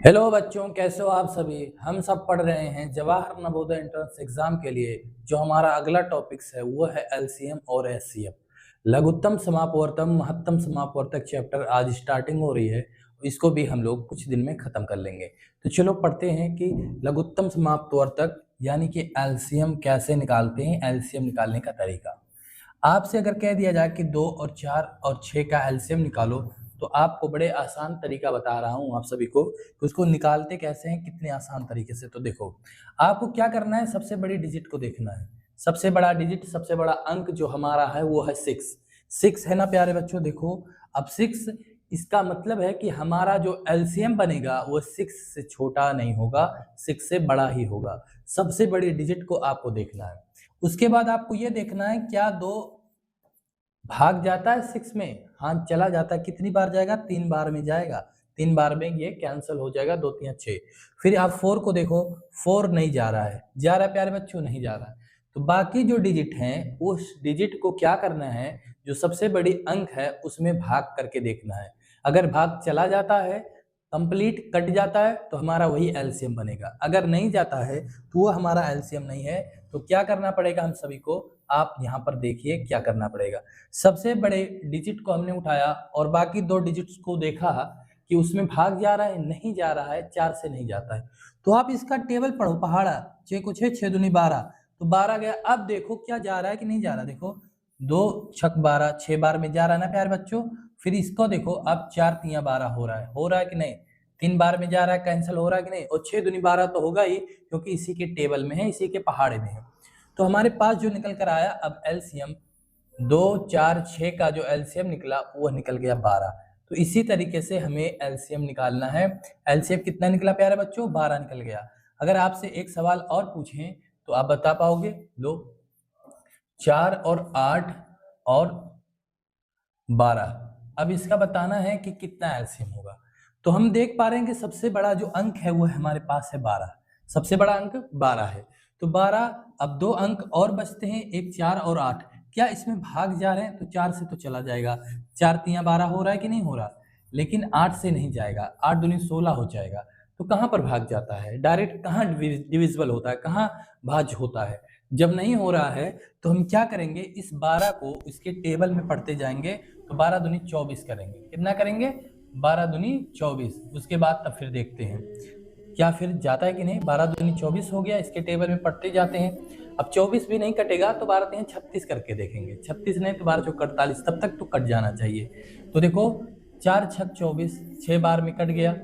Hello बच्चों, कैसे हो आप सभी। हम सब पढ़ रहे हैं जवाहर नवोदय एंट्रेंस एग्जाम के लिए। जो हमारा अगला टॉपिक्स है वो है एलसीएम और एचसीएफ, लघुत्तम समापवर्तक महत्तम समापवर्तक चैप्टर आज स्टार्टिंग हो रही है। इसको भी हम लोग कुछ दिन में खत्म कर लेंगे। तो चलो पढ़ते हैं कि लघुत्तम समापवर्तक यानी कि एलसीएम कैसे निकालते हैं, एलसीएम निकालने का तरीका। आपसे अगर कह दिया जाए कि 2 और 4 और 6 का एलसीएम निकालो, तो आपको बड़े आसान तरीका बता रहा हूं आप सभी को कि उसको निकालते कैसे हैं, कितने आसान तरीके से। तो देखो, आपको क्या करना है, सबसे बड़ी डिजिट को देखना है। सबसे बड़ा डिजिट, सबसे बड़ा अंक जो हमारा है वो है 6 है ना प्यारे बच्चों। देखो, अब 6, इसका मतलब है कि हमारा जो एलसीएम बनेगा वो 6 से छोटा नहीं होगा, 6 से बड़ा ही होगा। सबसे बड़ी डिजिट को आपको देखना है। उसके बाद आपको ये देखना है क्या 2 भाग जाता है 6 में। हाँ, चला जाता है। कितनी बार जाएगा? 3 बार में जाएगा। 3 बार में ये कैंसिल हो जाएगा, 2 3 6। फिर आप 4 को देखो, 4 नहीं जा रहा है। जा रहा है प्यारे बच्चों? नहीं जा रहा है। तो बाकी जो डिजिट हैं उस डिजिट को क्या करना है, जो सबसे बड़ी अंक है उसमें भाग करके देखना है। अगर भाग चला जाता है, कंप्लीट कट जाता है, तो हमारा वही एलसीएम बनेगा। अगर नहीं जाता है तो वो हमारा एलसीएम नहीं है। तो क्या करना पड़ेगा हम सभी को, आप यहाँ पर देखिए क्या करना पड़ेगा। सबसे बड़े डिजिट को हमने उठाया और बाकी 2 डिजिट्स को देखा कि उसमें भाग जा रहा है, नहीं जा रहा है, 4 से नहीं जाता है। तो आप इसका टेबल पढ़ो, पहाड़ा 6 को 6, 6 दूनी 12, तो 12 गया। अब देखो क्या जा रहा है कि नहीं जा रहा। देखो 2 छक 12, 6 बार में जा रहा है ना प्यारे बच्चों। फिर इसको देखो, अब 4 तिया 12 हो रहा है कि नहीं। 3 बार में जा रहा है, कैंसिल हो रहा है कि नहीं। और 6 दूनी 12 तो होगा ही, क्योंकि इसी के टेबल में है, इसी के पहाड़े में है। तो हमारे पास जो निकल कर आया अब एलसीएम, 2 4 6 का जो एलसीएम निकला वो निकल गया 12। तो इसी तरीके से हमें एलसीएम निकालना है। एलसीएम कितना निकला प्यारे बच्चों? 12 निकल गया। अगर आपसे एक सवाल और पूछें तो आप बता पाओगे? लो, 4 और 8 और 12, अब इसका बताना है कि कितना एलसीएम होगा। तो हम देख पा रहे हैं कि सबसे बड़ा जो अंक है वो हमारे पास है 12। सबसे बड़ा अंक 12 है। तो 12, अब 2 अंक और बचते हैं, एक 4 और 8। क्या इसमें भाग जा रहे हैं? तो 4 से तो चला जाएगा, 4 तिया 12 हो रहा है कि नहीं हो रहा। लेकिन 8 से नहीं जाएगा, 8 दूनी 16 हो जाएगा। तो कहाँ पर भाग जाता है? डायरेक्ट कहाँ डिविजिबल होता है, कहाँ भाज्य होता है? जब नहीं हो रहा है तो हम क्या करेंगे, इस 12 को इसके टेबल में पढ़ते जाएंगे। तो 12 दूनी 24 करेंगे। कितना करेंगे? 12 दूनी 24। उसके बाद तब फिर देखते हैं क्या फिर जाता है कि नहीं। 12 दूनी 24 हो गया, इसके टेबल में पढ़ते जाते हैं। अब 24 भी नहीं कटेगा तो 12 तिया 36 करके देखेंगे। 36 नहीं तो 12 चौक 48, तब तक तो कट जाना चाहिए। तो देखो 4 छक 24, 6 बार में कट गया,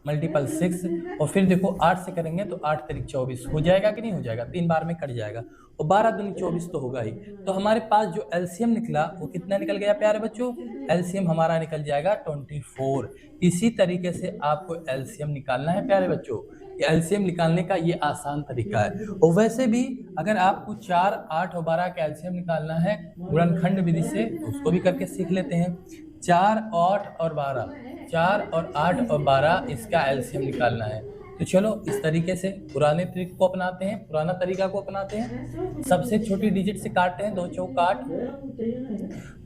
मल्टीपल 6। और फिर देखो 8 से करेंगे तो 8 तिरिक 24 हो जाएगा कि नहीं हो जाएगा। 3 बार में कट जाएगा। और 12 दूनी 24 तो होगा ही। तो हमारे पास जो एलसीएम निकला वो कितना निकल गया प्यारे बच्चों? एलसीएम हमारा निकल जाएगा 24। इसी तरीके से आपको एलसीएम निकालना है प्यारे बच्चों। एलसीएम निकालने का ये आसान तरीका है। और वैसे भी अगर आपको 4 8 और 12 का एलसीएम निकालना है गुणनखंड विधि से, उसको भी करके सीख लेते हैं। 4 8 और 12, 4 और 8 और 12, इसका एलसीएम निकालना है। तो चलो इस तरीके से पुराने ट्रिक को अपनाते हैं, पुराना तरीका को अपनाते हैं। सबसे छोटी डिजिट से काटते हैं। 2 चौक 8,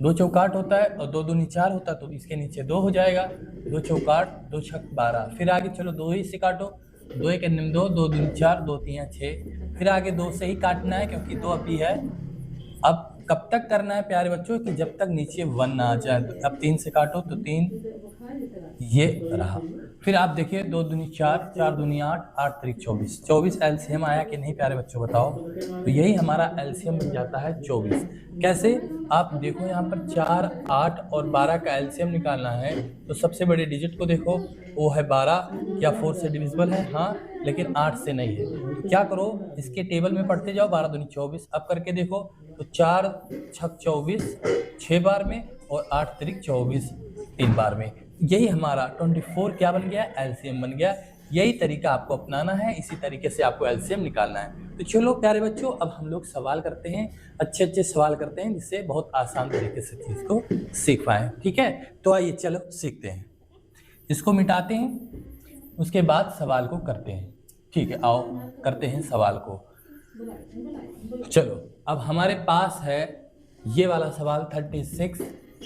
2 चौक 8 होता है और 2 दूनी 4 होता है, तो इसके नीचे 2 हो जाएगा। 2 चौक 8, 2 छक 12। फिर आगे चलो 2 ही से काटो। 2 एक 2, 2 दूनी 4, 2 तिया 6। फिर आगे 2 से ही काटना है क्योंकि 2 अभी है। अब कब तक करना है प्यारे बच्चों कि जब तक नीचे 1 ना आ जाए। तो अब 3 से काटो तो 3, ये रहा। फिर आप देखिए 2 दूनी 4, 4 दूनी 8, 8 तिरिक 24। 24 एलसीएम आया कि नहीं प्यारे बच्चों, बताओ। तो यही हमारा एलसीएम बन जाता है 24। कैसे? आप देखो यहाँ पर 4 8 और 12 का एलसीएम निकालना है। तो सबसे बड़े डिजिट को देखो, वो है 12। क्या 4 से डिविजिबल है? हाँ, लेकिन 8 से नहीं है। तो क्या करो, इसके टेबल में पढ़ते जाओ। 12 दूनी 24। अब करके देखो तो 4 छक 24, 6 बार में, और 8 तिरिक 24 3 बार में। यही हमारा 24 क्या बन गया? एलसीएम बन गया। यही तरीका आपको अपनाना है, इसी तरीके से आपको एलसीएम निकालना है। तो चलो प्यारे बच्चों, अब हम लोग सवाल करते हैं, अच्छे अच्छे सवाल करते हैं, जिससे बहुत आसान तरीके से चीज़ को सीख पाएँ। ठीक है, तो आइए चलो सीखते हैं। इसको मिटाते हैं, उसके बाद सवाल को करते हैं। ठीक है, आओ करते हैं सवाल को। चलो, अब हमारे पास है ये वाला सवाल 36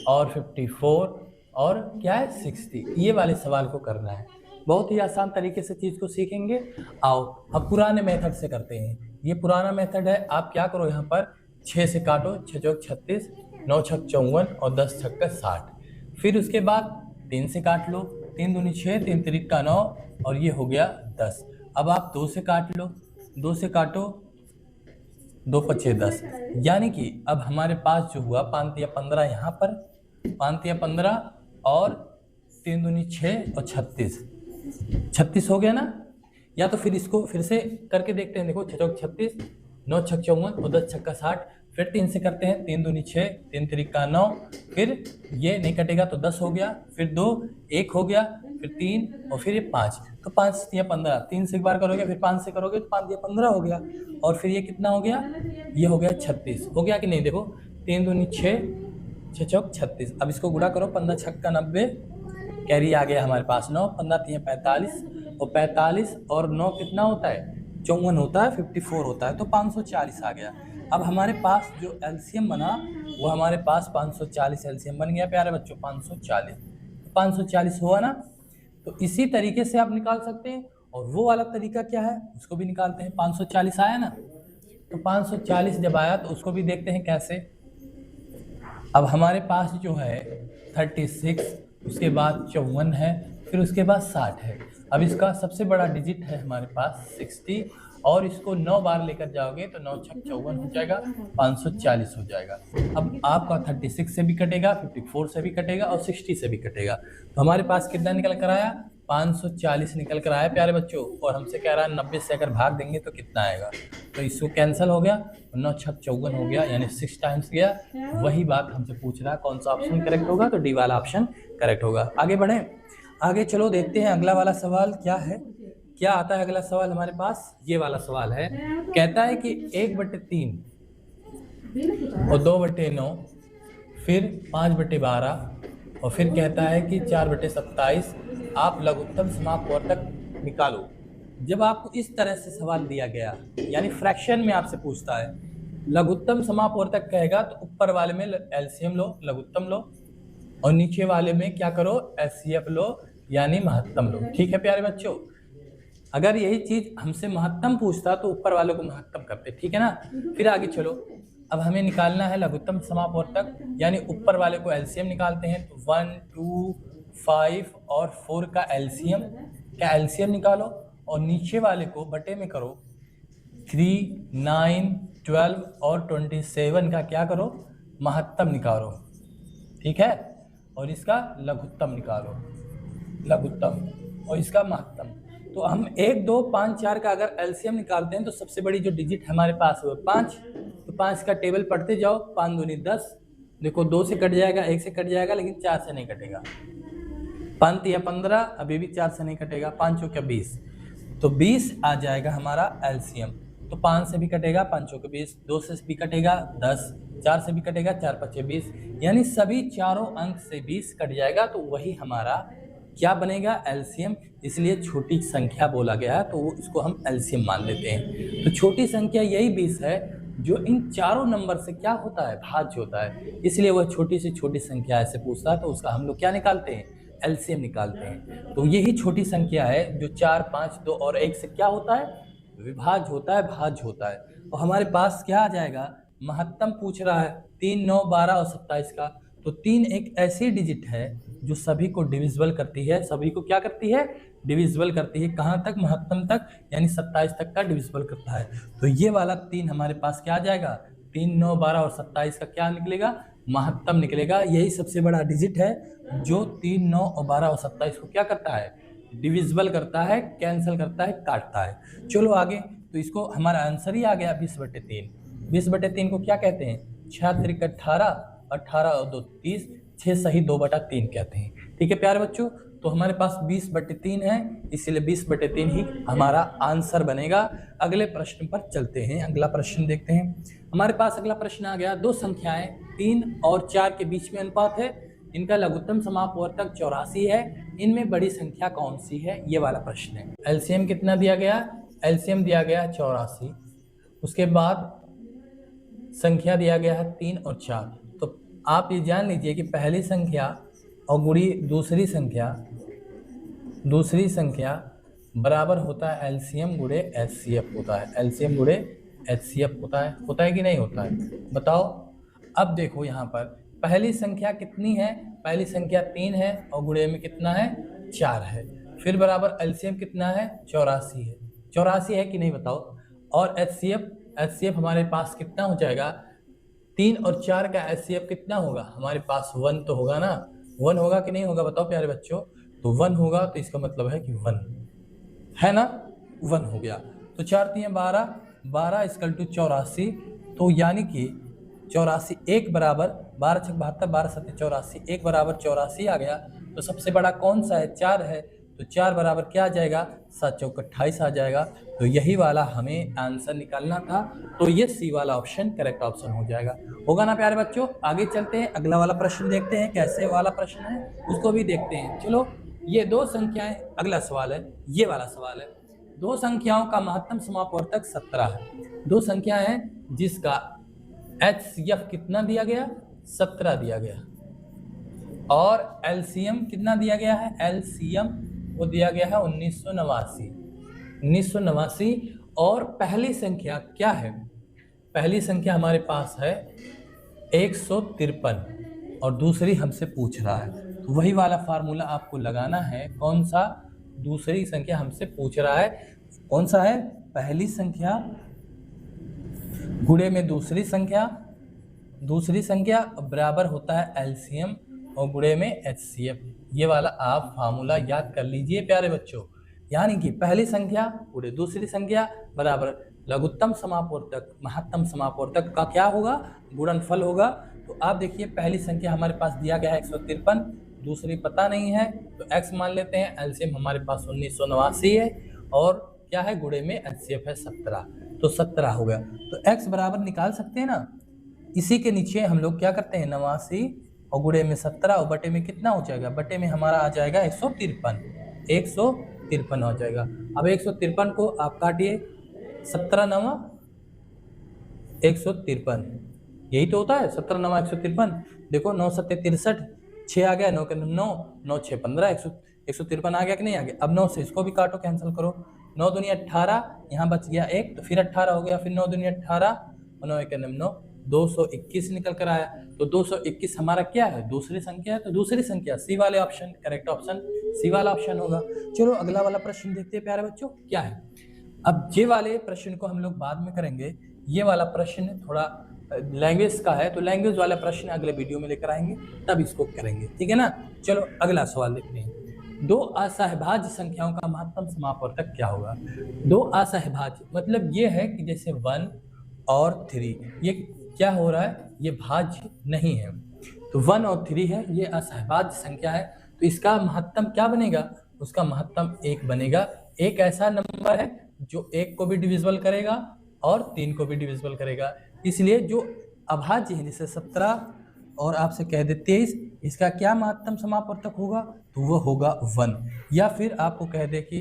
और 54 और क्या है 60, ये वाले सवाल को करना है। बहुत ही आसान तरीके से चीज़ को सीखेंगे। आओ हम पुराने मेथड से करते हैं। ये पुराना मेथड है। आप क्या करो, यहाँ पर 6 से काटो, 6 चौक 36, 9 छक 54 और 10 छक्का 60। फिर उसके बाद 3 से काट लो, 3 दूनी 6, 3 तिरिक का 9 और ये हो गया 10। अब आप 2 से काट लो, 2 से काटो, 2 पचे 10, यानी कि अब हमारे पास जो हुआ 5 तिया 15 यहाँ पर, 5 तिया 15 और 3 दूनी 6 और 36 हो गया ना। या तो फिर इसको फिर से करके देखते हैं। देखो 6 चौक 36, 9 छक 54 और 10 छक्का 60। फिर 3 से करते हैं, 3 दूनी 6, 3 तिरिक का 9, फिर ये नहीं कटेगा तो 10 हो गया, फिर 2 1 हो गया, फिर 3 और फिर ये 5। तो 5 तिया 15, 3 से एक बार करोगे फिर 5 से करोगे तो 5 तिया 15 हो गया। और फिर ये कितना हो गया, ये हो गया 36। हो गया कि नहीं? देखो 3 दूनी 6, 6 चौक 36। अब इसको गुणा करो, 15 छक्का 90, कैरी आ गया हमारे पास 9, 15 तिया 45 और 45 और 9 कितना होता है? 54 होता है, 54 होता है, तो 540 आ गया। अब हमारे पास जो एलसीएम बना वो हमारे पास 540 एलसीएम बन गया प्यारे बच्चों, 540 हुआ ना। तो इसी तरीके से आप निकाल सकते हैं। और वो वाला तरीका क्या है उसको भी निकालते हैं। 540 आया ना, तो 540 जब आया तो उसको भी देखते हैं कैसे। अब हमारे पास जो है 36, उसके बाद 54 है, फिर उसके बाद 60 है। अब इसका सबसे बड़ा डिजिट है हमारे पास 60, और इसको 9 बार लेकर जाओगे तो 9 छक 54 हो जाएगा, 540 हो जाएगा। अब आपका 36 से भी कटेगा, 54 से भी कटेगा और 60 से भी कटेगा। तो हमारे पास कितना निकल कर आया? 540 निकल कर आया प्यारे बच्चों। और हमसे कह रहा है 90 से अगर भाग देंगे तो कितना आएगा, तो इसको कैंसिल हो गया, 9 छक 54 हो गया, यानी 6 टाइम्स गया। वही बात हमसे पूछ रहा है कौन सा ऑप्शन करेक्ट होगा, तो डी वाला ऑप्शन करेक्ट होगा। आगे बढ़े, आगे चलो देखते हैं अगला वाला सवाल क्या है। क्या आता है अगला सवाल हमारे पास? ये वाला सवाल है, कहता है कि 1/3 और 2/9, फिर 5/12 और फिर कहता है कि 4/27 आप लघुत्तम समापवर्तक निकालो। जब आपको इस तरह से सवाल दिया गया, यानी फ्रैक्शन में आपसे पूछता है, लघुत्तम समापवर्तक कहेगा तो ऊपर वाले में एलसीएम लो, लघुत्तम लो, और नीचे वाले में क्या करो? एचसीएफ लो, यानी महत्तम लो। ठीक है प्यारे बच्चों, अगर यही चीज हमसे महत्तम पूछता तो ऊपर वालों को महत्तम करते, ठीक है ना। फिर आगे चलो, अब हमें निकालना है लघुत्तम समापवर्तक, यानी ऊपर वाले को एलसीएम निकालते हैं। तो 1, 2, 5 और 4 का एलसीएम, क्या एलसीएम निकालो, और नीचे वाले को बटे में करो, 3, 9, 12 और 27 का क्या करो? महत्तम निकालो, ठीक है। और इसका लघुत्तम निकालो, लघुत्तम, और इसका महत्तम। तो हम 1, 2, 5, 4 का अगर एलसीएम निकालते हैं तो सबसे बड़ी जो डिजिट हमारे पास है 5। तो 5 का टेबल पढ़ते जाओ, 5 दूनी 10, देखो 2 से कट जाएगा, 1 से कट जाएगा, लेकिन 4 से नहीं कटेगा। 5 तिया 15, अभी भी 4 से नहीं कटेगा, 5 चौके 20, तो 20 आ जाएगा हमारा एलसीएम। तो 5 से भी कटेगा, 5 चौके 20, 2 से भी कटेगा 10, 4 से भी कटेगा, 4 पचे 20, यानी सभी चारों अंक से 20 कट जाएगा, तो वही हमारा क्या बनेगा? एलसीएम। इसलिए छोटी संख्या बोला गया है, तो इसको हम एलसीएम मान लेते हैं। तो छोटी संख्या यही 20 है जो इन चारों नंबर से क्या होता है? भाज्य होता है, इसलिए वह छोटी से छोटी संख्या ऐसे पूछता है, तो उसका हम लोग क्या निकालते हैं? एलसीएम निकालते हैं। तो यही छोटी संख्या है जो 4, 5, 2 और 1 से क्या होता है? विभाज्य होता है, भाज्य होता है। और हमारे पास क्या आ जाएगा? महत्तम पूछ रहा है 3, 9, 12 और 27 का। तो 3 एक ऐसी डिजिट है जो सभी को डिविजिबल करती है, सभी को क्या करती है? डिविजिबल करती है। कहाँ तक? महत्तम तक, यानी 27 तक का डिविजिबल करता है। तो ये वाला 3 हमारे पास क्या आ जाएगा? 3, 9, 12 और 27 का क्या निकलेगा? महत्तम निकलेगा। यही सबसे बड़ा डिजिट है जो 3, 9 और 12 और 27 को क्या करता है? डिविजिबल करता है, कैंसिल करता है, काटता है। चलो आगे, तो इसको हमारा आंसर ही आ गया 20/3। 20/3 को क्या कहते हैं? 6 त्रिक 18, 18 और 2 30, 6 सही 2/3 कहते हैं। ठीक है प्यारे बच्चों, तो हमारे पास 20/3 है, इसीलिए 20/3 ही हमारा आंसर बनेगा। अगले प्रश्न पर चलते हैं, अगला प्रश्न देखते हैं। हमारे पास अगला प्रश्न आ गया, दो संख्याएं 3 और 4 के बीच में अनुपात है, इनका लघुत्तम समापवर्तक 84 है, इनमें बड़ी संख्या कौन सी है? ये वाला प्रश्न है। एलसीएम कितना दिया गया? एलसीएम दिया गया 84, उसके बाद संख्या दिया गया है 3 और 4। तो आप ये जान लीजिए कि पहली संख्या और गुणी दूसरी संख्या दूसरी संख्या बराबर होता है एलसीएम गुणे एचसीएफ होता है, एलसीएम गुणे एचसीएफ होता है कि नहीं होता है, बताओ। अब देखो यहाँ पर पहली संख्या कितनी है, पहली संख्या 3 है और गुणे में कितना है 4 है, फिर बराबर एलसीएम कितना है 84 है, 84 है कि नहीं बताओ। और एचसीएफ हमारे पास कितना हो जाएगा, 3 और 4 का एचसीएफ कितना होगा हमारे पास 1 तो होगा ना, 1 होगा कि नहीं होगा बताओ प्यारे बच्चों। तो 1 होगा तो इसका मतलब है कि 1 है ना, 1 हो गया। तो 4 3 12, 12 इक्वल टू 84, तो यानी कि 84 1 बराबर 12 6 72, 12 7 84, 1 बराबर 84 आ गया। तो सबसे बड़ा कौन सा है, 4 है, तो 4 बराबर क्या आ जाएगा, 7 चौक 28 आ जाएगा। तो यही वाला हमें आंसर निकालना था, तो ये सी वाला ऑप्शन करेक्ट ऑप्शन हो जाएगा, होगा ना प्यारे बच्चों। आगे चलते हैं, अगला वाला प्रश्न देखते हैं, कैसे वाला प्रश्न है उसको भी देखते हैं। चलो, ये दो संख्याएं, अगला सवाल है, ये वाला सवाल है, दो संख्याओं का महत्तम समापवर्तक 17 है। दो संख्या है जिसका एचसीएफ कितना दिया गया, 17 दिया गया, और एलसीएम कितना दिया गया है, एलसीएम वो दिया गया है 1989। और पहली संख्या क्या है, पहली संख्या हमारे पास है 153 और दूसरी हमसे पूछ रहा है, तो वही वाला फार्मूला आपको लगाना है। कौन सा, दूसरी संख्या हमसे पूछ रहा है, कौन सा है, पहली संख्या गुणे में दूसरी संख्या बराबर होता है एलसीएम और गुणे में एचसीएफ। ये वाला आप फार्मूला याद कर लीजिए प्यारे बच्चों, यानी कि पहली संख्या गुणे दूसरी संख्या बराबर लघुत्तम समापवर्तक महत्तम समापवर्तक का क्या होगा, गुणनफल होगा। तो आप देखिए पहली संख्या हमारे पास दिया गया है 153, दूसरी पता नहीं है तो x मान लेते हैं, एलसीएम हमारे पास 1989 है और क्या है, गुणे में एचसीएफ है 17, तो 17 हो गया। तो x बराबर निकाल सकते हैं ना, इसी के नीचे हम लोग क्या करते हैं 89 और गुणे में 17 और बटे में कितना हो जाएगा, बटे में हमारा आ जाएगा 153 हो जाएगा। अब 153 को आप काटिए, 17 9 153, यही तो होता है 17 9 153। देखो 9 7 63, 6 आ गया, 9 के 9 9 6 15, 153 आ गया कि नहीं आ गया। अब 9 से इसको भी काटो, कैंसिल करो, 9 दूनी 18, यहाँ बच गया 1 तो फिर 18 हो गया, फिर 9 दूनी 18 और 9 1 9 221 निकल कर आया। तो 221 हमारा क्या है, दूसरी संख्या है, तो दूसरी संख्या सी वाले ऑप्शन, करेक्ट ऑप्शन सी वाला ऑप्शन होगा। चलो अगला वाला प्रश्न देखते हैं प्यारे बच्चों क्या है। अब ये वाले प्रश्न को हम लोग बाद में करेंगे, ये वाला प्रश्न थोड़ा लैंग्वेज का है, तो लैंग्वेज वाला प्रश्न अगले वीडियो में लेकर आएंगे, तब इसको करेंगे, ठीक है ना। चलो अगला सवाल देखते हैं, दो असहभाज्य संख्याओं का महत्तम समापवर्तक क्या होगा। दो असहभाज्य मतलब ये है कि जैसे 1 और 3, ये क्या हो रहा है, ये भाज्य नहीं है, तो 1 और 3 है, ये असहभाज्य संख्या है, तो इसका महत्तम क्या बनेगा, उसका महत्तम 1 बनेगा। एक ऐसा नंबर है जो 1 को भी डिविजिबल करेगा और 3 को भी डिविजिबल करेगा, इसलिए जो अभाज्य है जैसे 17 और आपसे कह दे 23, इसका क्या महत्तम समापवर्तक होगा, तो वो होगा 1। या फिर आपको कह दे कि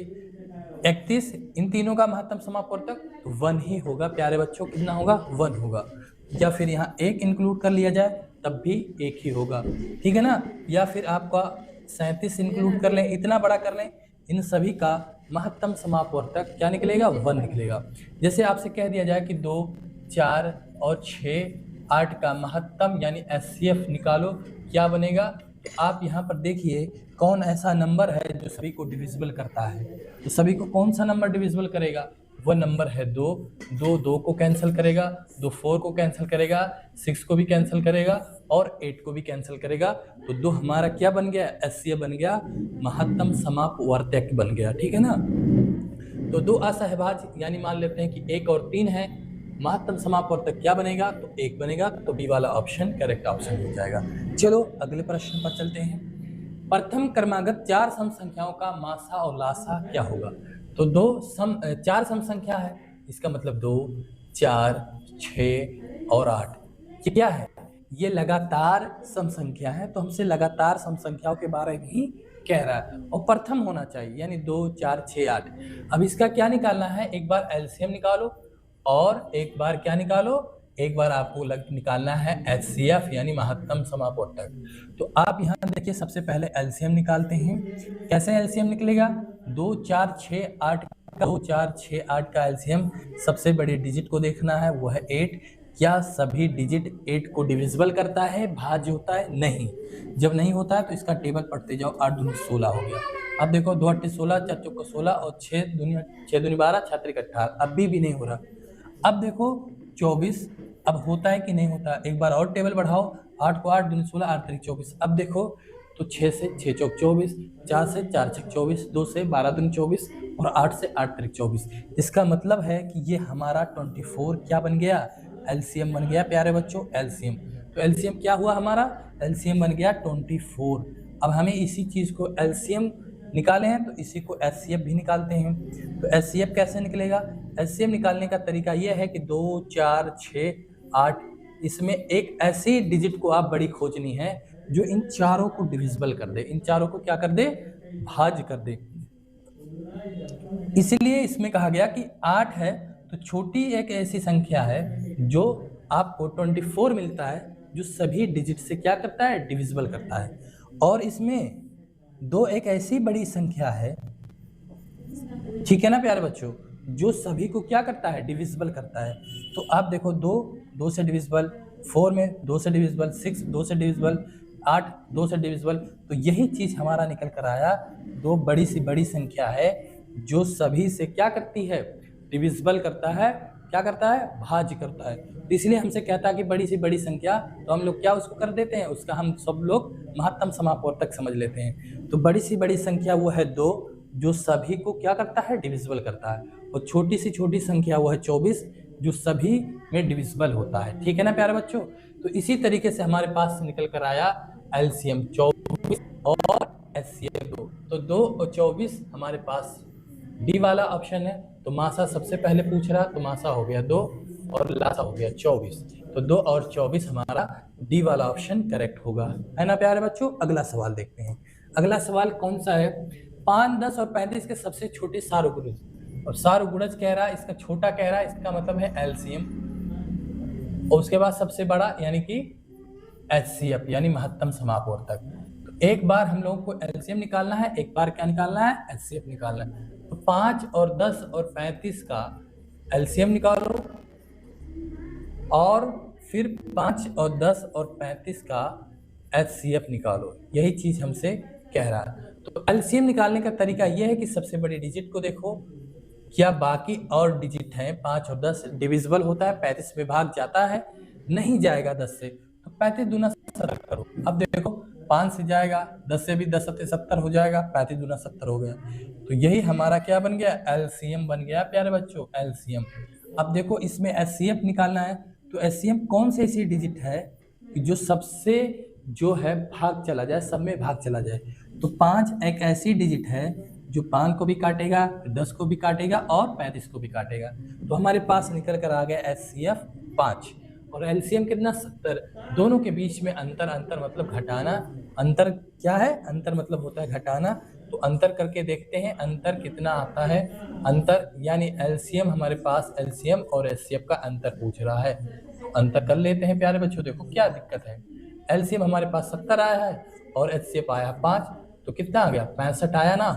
31, इन तीनों का महत्तम समापवर्तक तो 1 ही होगा प्यारे बच्चों, कितना होगा 1 होगा। या फिर यहाँ 1 इंक्लूड कर लिया जाए तब भी 1 ही होगा, ठीक है ना। या फिर आपका 37 इंक्लूड कर लें, इतना बड़ा कर लें, इन सभी का महत्तम समापवर्तक क्या निकलेगा, 1 निकलेगा। जैसे आपसे कह दिया जाए कि 2 4 और 6 8 का महत्तम यानी एचसीएफ निकालो, क्या बनेगा, तो आप यहाँ पर देखिए कौन ऐसा नंबर है जो सभी को डिविजिबल करता है। तो सभी को कौन सा नंबर डिविजिबल करेगा, वो नंबर है 2 2 को कैंसिल करेगा, 2 4 को कैंसिल करेगा, 6 को भी कैंसिल करेगा और 8 को भी कैंसिल करेगा। तो 2 हमारा क्या बन गया, एचसीएफ बन गया, महत्तम समापवर्तक बन गया, ठीक है ना। तो 2 असहभाज्य यानी मान लेते हैं कि 1 और 3 है, महत्तम समापवर्तक क्या बनेगा, तो 1 बनेगा, तो बी वाला ऑप्शन करेक्ट ऑप्शन हो जाएगा। चलो अगले प्रश्न पर चलते हैं। प्रथम क्रमागत 4 सम संख्याओं का मासा और लासा क्या होगा। तो 4 सम संख्या है, इसका मतलब 2 4 6 और 8, ये क्या है, ये लगातार सम संख्या है, तो हमसे लगातार सम संख्याओं के बारे में ही कह रहा है और प्रथम होना चाहिए, यानी 2 4 6 8। अब इसका क्या निकालना है, एक बार एलसीएम निकालो और एक बार क्या निकालो, एक बार आपको निकालना है HCF यानी महत्तम समापवर्तक। तो आप यहाँ देखिए सबसे पहले LCM निकालते हैं। कैसे LCM निकलेगा? 2 4 6 8 2 4 6 8 का LCM सबसे बड़े डिजिट को देखना है, वो है 8। क्या सभी डिजिट 8 को डिविजिबल करता है, भाज्य होता है? नहीं। जब नहीं होता है तो इसका टेबल पढ़ते जाओ। 8 दूनी 16 हो गया। अब देखो 2 8 16, 4 चौको 16 और 6 दूनी 12, 6 3 18। अभी भी नहीं हो रहा। अब देखो 24, अब होता है कि नहीं होता? एक बार और टेबल बढ़ाओ। 8 को 8 दूनी 16, 8 3 24। अब देखो तो 6 से 6 चौक 24, 4 से 4 छक 24, 2 से 12 दूनी 24 और 8 से 8 3 24। इसका मतलब है कि ये हमारा 24 क्या बन गया? LCM बन गया प्यारे बच्चों, LCM। तो LCM क्या हुआ हमारा? LCM बन गया 24। अब हमें इसी चीज को LCM निकाले हैं तो इसी को HCF भी निकालते हैं। तो HCF कैसे निकलेगा? HCF निकालने का तरीका यह है कि 2 4 6 8, इसमें एक ऐसी डिजिट को आप बड़ी खोजनी है जो इन चारों को डिविजिबल कर दे, इन चारों को क्या कर दे? भाज्य कर दे। इसलिए इसमें कहा गया कि 8 है तो छोटी एक ऐसी संख्या है जो आपको 24 मिलता है, जो सभी डिजिट से क्या करता है? डिविजिबल करता है। और इसमें 2 एक ऐसी बड़ी संख्या है, ठीक है ना प्यारे बच्चों, जो सभी को क्या करता है? डिविजिबल करता है। तो आप देखो 2 से डिविजिबल, 4 में 2 से डिविजिबल, 6 2 से डिविजिबल, 8 2 से डिविजिबल। तो यही चीज हमारा निकल कर आया। 2 बड़ी सी बड़ी संख्या है जो सभी से क्या करती है? डिविजिबल करता है। क्या करता है? भाज्य करता है। तो इसलिए हमसे कहता है कि बड़ी सी बड़ी संख्या, तो हम लोग क्या उसको कर देते हैं? उसका हम सब लोग महत्तम समापवर्तक समझ लेते हैं। तो बड़ी सी बड़ी संख्या वो है 2, जो सभी को क्या करता है? डिविजिबल करता है। और छोटी सी छोटी संख्या वो है 24, जो सभी में डिविजिबल होता है। ठीक है ना प्यारे बच्चों? तो इसी तरीके से हमारे पास निकल कर आया LCM 24 और HCF 2। तो 2 और 24 हमारे पास डी वाला ऑप्शन है। तो मासा सबसे पहले पूछ रहा, तो मासा हो गया 2 और लासा हो गया 24। तो 2 और 24 हमारा डी वाला ऑप्शन करेक्ट होगा, है ना प्यारे बच्चों? अगला सवाल देखते हैं। अगला सवाल कौन सा है? 5 10 और 35 के सबसे छोटे सार्वगुणज, और सार्वगुणज कह रहा है, इसका छोटा कह रहा है, इसका मतलब है LCM। और उसके बाद सबसे बड़ा यानी कि HCF यानी महत्तम समापवर्तक। तो एक बार हम लोगों को LCM निकालना है, एक बार क्या निकालना है? HCF निकालना है। तो 5 और 10 और 35 का LCM निकालो और फिर 5 और 10 और 35 का HCF निकालो। यही चीज हमसे कह रहा है। तो LCM निकालने का तरीका यह है कि सबसे बड़ी डिजिट को देखो, क्या बाकी और डिजिट हैं 5 और 10 डिविजिबल होता है? 35 में भाग जाता है? नहीं जाएगा 10 से। तो 35 दूना 70 करो। अब देखो 5 से जाएगा, 10 से भी 10 सत्ते 70 हो जाएगा, 35 दूना 70 हो गया। तो यही हमारा क्या बन गया? LCM बन गया प्यारे बच्चों, LCM। अब देखो इसमें HCF निकालना है। तो HCM कौन सी ऐसी डिजिट है कि जो सबसे जो है भाग चला जाए, सब में भाग चला जाए? तो 5 एक ऐसी डिजिट है जो 5 को भी काटेगा, 10 को भी काटेगा और 35 को भी काटेगा। तो हमारे पास निकल कर आ गया HCF 5 और LCM कितना? 70। दोनों के बीच में अंतर, अंतर मतलब घटाना। अंतर क्या है? अंतर मतलब होता है घटाना। तो अंतर करके देखते हैं अंतर कितना आता है। अंतर यानी LCM, हमारे पास LCM और HCF का अंतर पूछ रहा है। तो अंतर कर लेते हैं प्यारे बच्चों। देखो क्या दिक्कत है, LCM हमारे पास 70 आया है और HCF आया 5, तो कितना आ गया? 65 आया ना।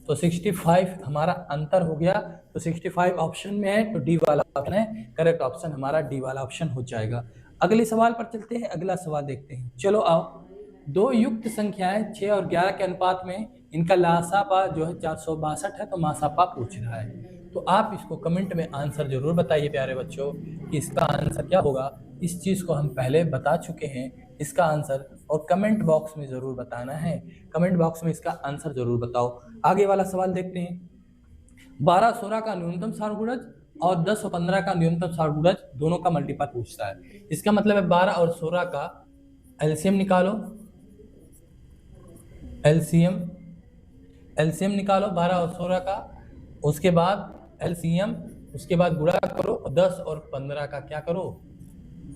तो 65 हमारा अंतर हो गया। तो 65 ऑप्शन में है, तो डी वाला ऑप्शन है करेक्ट ऑप्शन, हमारा डी वाला ऑप्शन हो जाएगा। अगले सवाल पर चलते हैं। अगला सवाल देखते हैं। चलो आओ। 2 युक्त संख्याएं 6 और 11 के अनुपात में, इनका लासापा जो है 462 है, तो मासापा पूछ रहा है। तो आप इसको कमेंट में आंसर जरूर बताइए प्यारे बच्चों कि इसका आंसर क्या होगा। इस चीज को हम पहले बता चुके हैं इसका आंसर, और कमेंट बॉक्स में जरूर बताना है। कमेंट बॉक्स में इसका आंसर जरूर बताओ। आगे वाला सवाल देखते हैं। 12 16 का न्यूनतम सार्वगुणज और 10 और 15 का न्यूनतम सार्वगुणज दोनों का मल्टीपल पूछता है। इसका मतलब है 12 और 16 का LCM निकालो। LCM निकालो 12 और 16 का, उसके बाद LCM, उसके बाद गुणा करो, 10 और 15 का क्या करो?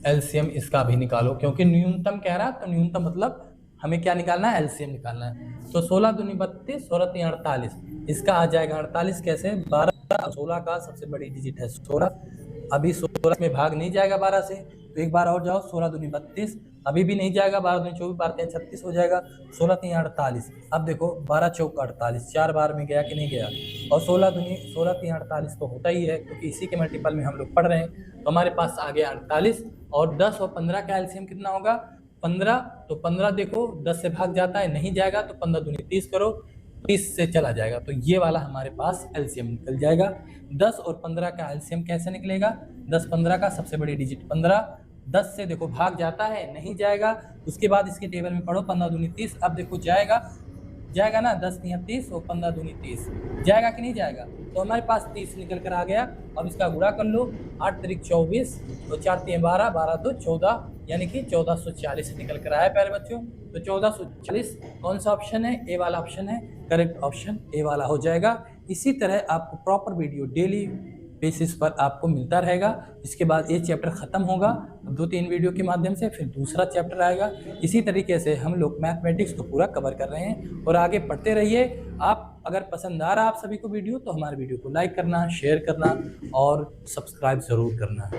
LCM इसका भी निकालो, क्योंकि न्यूनतम कह रहा है तो न्यूनतम मतलब हमें क्या निकालना है? LCM निकालना है। तो 16 दूनी 32, 16 तीन 48, इसका आ जाएगा 48। कैसे? 12 और 16 का सबसे बड़ी डिजिट है 16। अभी 16 में भाग नहीं जाएगा 12 से, तो एक बार और जाओ, 16 दूनी 32, अभी भी नहीं जाएगा, 12 दूनी 24, 12 36 हो जाएगा, 16 तीन 48। अब देखो 12 चौक 48, 4 बार में गया कि नहीं गया, और 16 तीन 48 तो होता ही है, क्योंकि इसी के मल्टीपल में हम लोग पढ़ रहे हैं। तो हमारे पास आ गया 48, और 10 और 15 का एलसीएम कितना होगा, 15। तो 15 देखो 10 से भाग जाता है, नहीं जाएगा, तो 15 दूनी 30 करो, 30 से चला जाएगा, तो ये वाला हमारे पास एलसीएम निकल जाएगा। 10 और 15 का एलसीएम कैसे निकलेगा, 10 15 का सबसे बड़ी डिजिट 15, 10 से देखो भाग जाता है, नहीं जाएगा, उसके बाद इसके टेबल में पढ़ो 15 दूनी 30, अब देखो जाएगा ना, 10 तिया 30 और 15 दूनी 30, जाएगा कि नहीं जाएगा, तो हमारे पास 30 निकल कर आ गया। अब इसका गुणा कर लो, 8 तिरिक 24, तो 4 तिया 12, 12 दो 14, यानी कि 1440 निकल कर आया प्यारे बच्चों। तो 1440 कौन सा ऑप्शन है, ए वाला ऑप्शन है, करेक्ट ऑप्शन ए वाला हो जाएगा। इसी तरह आपको प्रॉपर वीडियो डेली बेसिस पर आपको मिलता रहेगा। इसके बाद ये चैप्टर ख़त्म होगा 2-3 वीडियो के माध्यम से, फिर दूसरा चैप्टर आएगा। इसी तरीके से हम लोग मैथमेटिक्स को पूरा कवर कर रहे हैं और आगे पढ़ते रहिए। आप अगर पसंद आ रहा आप सभी को वीडियो, तो हमारे वीडियो को लाइक करना, शेयर करना और सब्सक्राइब ज़रूर करना।